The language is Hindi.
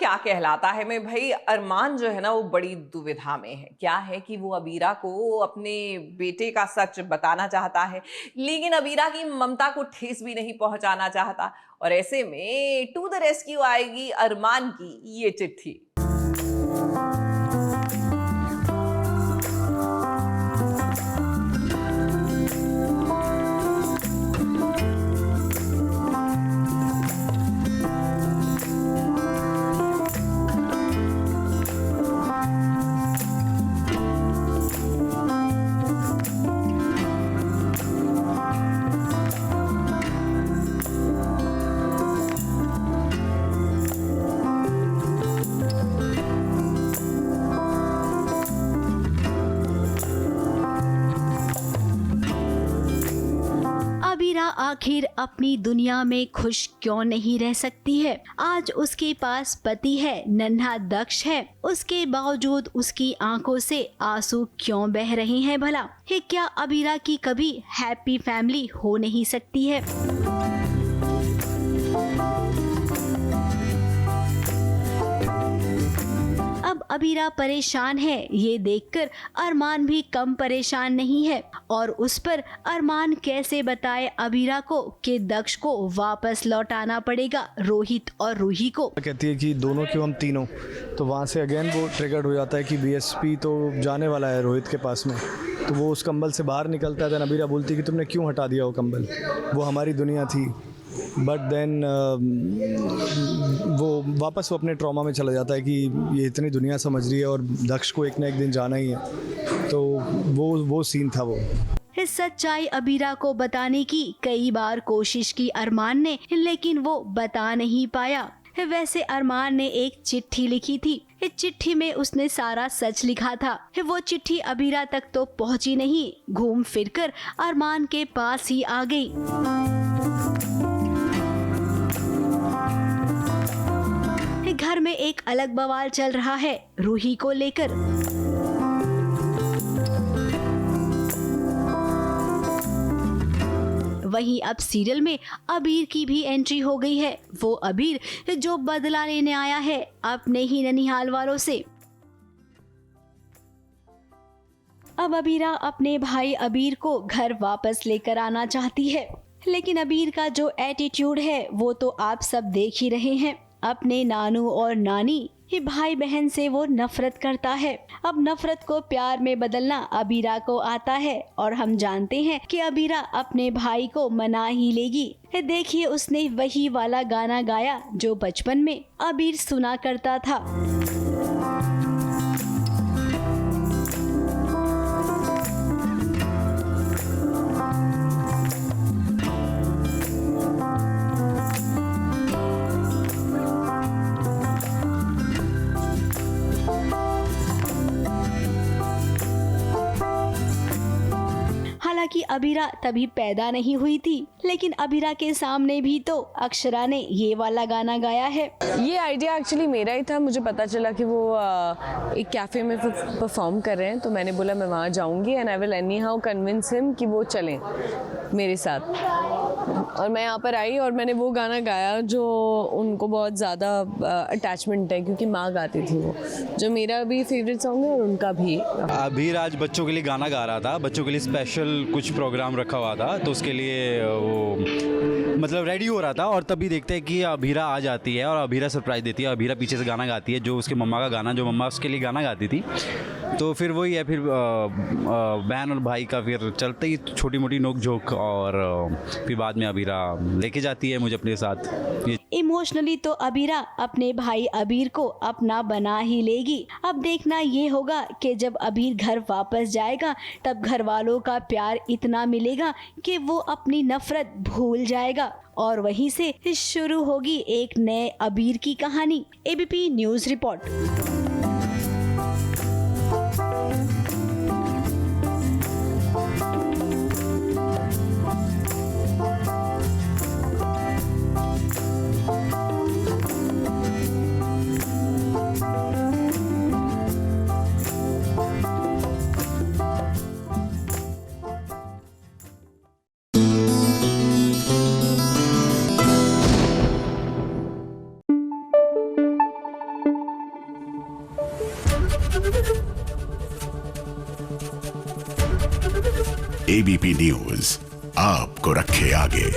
क्या कहलाता है मैं भाई, अरमान जो है ना वो बड़ी दुविधा में है। क्या है कि वो अबीरा को अपने बेटे का सच बताना चाहता है, लेकिन अबीरा की ममता को ठेस भी नहीं पहुंचाना चाहता। और ऐसे में टू द रेस्क्यू आएगी अरमान की ये चिट्ठी। अबीरा आखिर अपनी दुनिया में खुश क्यों नहीं रह सकती है? आज उसके पास पति है, नन्हा दक्ष है, उसके बावजूद उसकी आंखों से आंसू क्यों बह रहे हैं भला? है क्या अबीरा की कभी हैप्पी फैमिली हो नहीं सकती है? अब अबीरा परेशान है, ये देखकर अरमान भी कम परेशान नहीं है। और उस पर अरमान कैसे बताए अबीरा को कि दक्ष को वापस लौटाना पड़ेगा रोहित और रूही को। कहती है कि दोनों क्यों, हम तीनों। तो वहाँ से अगेन वो ट्रिगर्ड हो जाता है कि बीएसपी तो जाने वाला है रोहित के पास में। तो वो उस कंबल से बाहर निकलता है। देन अबीरा बोलती है कि तुमने क्यों हटा दिया वो कंबल, वो हमारी दुनिया थी। बट देन वो वापस वो अपने ट्रॉमा में चला जाता है कि ये इतनी दुनिया समझ रही है और दक्ष को एक ना एक दिन जाना ही है। तो वो सीन था वो। इस सच्चाई अबीरा को बताने की कई बार कोशिश की अरमान ने, लेकिन वो बता नहीं पाया। वैसे अरमान ने एक चिट्ठी लिखी थी। इस चिट्ठी में उसने सारा सच लिखा था। वो चिट्ठी अबीरा तक तो पहुंची नहीं, घूम फिरकर अरमान के पास ही आ गई। घर में एक अलग बवाल चल रहा है रूही को लेकर। वहीं अब सीरियल में अबीर की भी एंट्री हो गई है। वो अबीर जो बदला लेने आया है अपने ही ननिहाल वालों से। अब अबीरा अपने भाई अबीर को घर वापस लेकर आना चाहती है, लेकिन अबीर का जो एटीट्यूड है वो तो आप सब देख ही रहे हैं। अपने नानू और नानी ये भाई बहन से वो नफरत करता है। अब नफरत को प्यार में बदलना अबीरा को आता है और हम जानते हैं कि अबीरा अपने भाई को मना ही लेगी। देखिए उसने वही वाला गाना गाया जो बचपन में अबीर सुना करता था। हालांकि अबीरा तभी पैदा नहीं हुई थी, लेकिन अबीरा के सामने भी तो अक्षरा ने ये वाला गाना गाया है। ये आइडिया एक्चुअली मेरा ही था। मुझे पता चला कि वो एक कैफ़े में परफॉर्म कर रहे हैं, तो मैंने बोला मैं वहाँ जाऊँगी and I will any how convince him कि वो चलें मेरे साथ। और मैं यहाँ पर आई और मैंने वो गाना गाया जो उनको बहुत ज़्यादा अटैचमेंट है, क्योंकि माँ गाती थी वो, जो मेरा भी फेवरेट सॉन्ग है और उनका भी। अबीर आज बच्चों के लिए गाना गा रहा था, बच्चों के लिए स्पेशल कुछ प्रोग्राम रखा हुआ था, तो उसके लिए वो मतलब रेडी हो रहा था। और तभी देखते हैं कि अबीरा आ जाती है और अबीरा सरप्राइज़ देती है। अबीरा पीछे से गाना गाती है, जो उसके मम्मा का गाना, जो मम्मा उसके लिए गाना गाती थी। तो फिर वही है, फिर बहन और भाई का फिर चलते ही छोटी मोटी नोक झोंक, और फिर बाद में अबीरा लेके जाती है मुझे अपने साथ। इमोशनली तो अबीरा अपने भाई अबीर को अपना बना ही लेगी। अब देखना ये होगा कि जब अबीर घर वापस जाएगा तब घर वालों का प्यार इतना मिलेगा कि वो अपनी नफरत भूल जाएगा, और वहीं से शुरू होगी एक नए अबीर की कहानी। ABP news report. ABP news आपको रखे आगे।